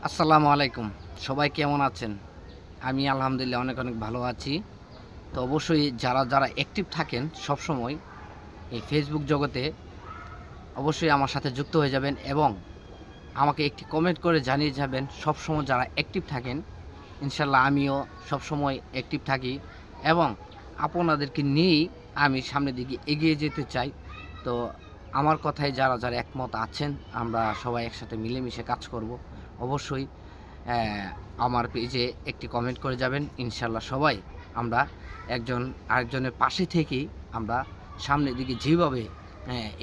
আসসালামু আলাইকুম। সবাই কেমন আছেন? আমি আলহামদুলিল্লাহ অনেক ভালো আছি। তো অবশ্যই যারা অ্যাক্টিভ থাকেন সবসময় এই ফেসবুক জগতে অবশ্যই আমার সাথে যুক্ত হয়ে যাবেন এবং আমাকে একটি কমেন্ট করে জানিয়ে যাবেন সবসময় যারা অ্যাক্টিভ থাকেন। ইনশাআল্লাহ আমিও সবসময় অ্যাক্টিভ থাকি এবং আপনাদেরকে নিয়েই আমি সামনের দিকে এগিয়ে যেতে চাই। তো আমার কথায় যারা একমত আছেন, আমরা সবাই একসাথে মিলেমিশে কাজ করব। অবশ্যই আমার পেজে একটি কমেন্ট করে যাবেন। ইনশাআল্লাহ সবাই আমরা একজন আরেকজনের পাশে থেকেই আমরা সামনের দিকে যেভাবে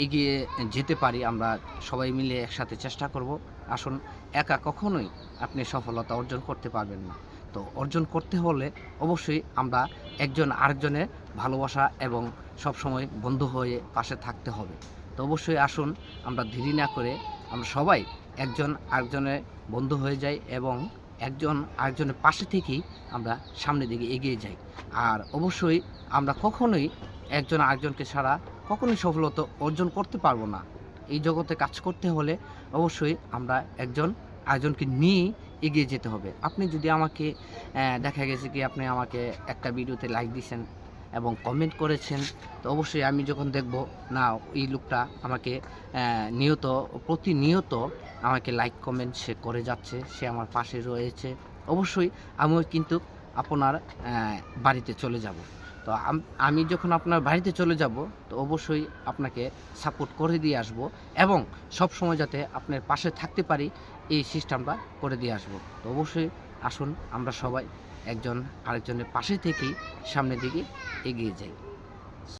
এগিয়ে যেতে পারি, আমরা সবাই মিলে একসাথে চেষ্টা করব। আসুন, একা কখনোই আপনি সফলতা অর্জন করতে পারবেন না। তো অর্জন করতে হলে অবশ্যই আমরা একজন আরেকজনের ভালোবাসা এবং সবসময় বন্ধু হয়ে পাশে থাকতে হবে। তো অবশ্যই আসুন, আমরা দেরি না করে আমরা সবাই একজন আরেকজনের বন্ধু হয়ে যাই এবং একজন আরেকজনের পাশে থেকেই আমরা সামনের দিকে এগিয়ে যাই। আর অবশ্যই আমরা কখনোই একজন আরেকজনকে ছাড়া কখনোই সফলতা অর্জন করতে পারবো না। এই জগতে কাজ করতে হলে অবশ্যই আমরা একজন আরেকজনকে নিয়েই এগিয়ে যেতে হবে। আপনি যদি আমাকে দেখা গেছে কি আপনি আমাকে একটা ভিডিওতে লাইক দিছেন এবং কমেন্ট করেছেন, তো অবশ্যই আমি যখন দেখব না এই লোকটা আমাকে প্রতিনিয়ত আমাকে লাইক কমেন্ট সে করে যাচ্ছে, সে আমার পাশে রয়েছে, অবশ্যই আমিও কিন্তু আপনার বাড়িতে চলে যাব। তো আমি যখন আপনার বাড়িতে চলে যাব, তো অবশ্যই আপনাকে সাপোর্ট করে দিয়ে আসব এবং সবসময় যাতে আপনার পাশে থাকতে পারি এই সিস্টেমটা করে দিয়ে আসব। তো অবশ্যই আসুন, আমরা সবাই একজন আরেকজনের পাশে থেকেই সামনের দিকে এগিয়ে যাই।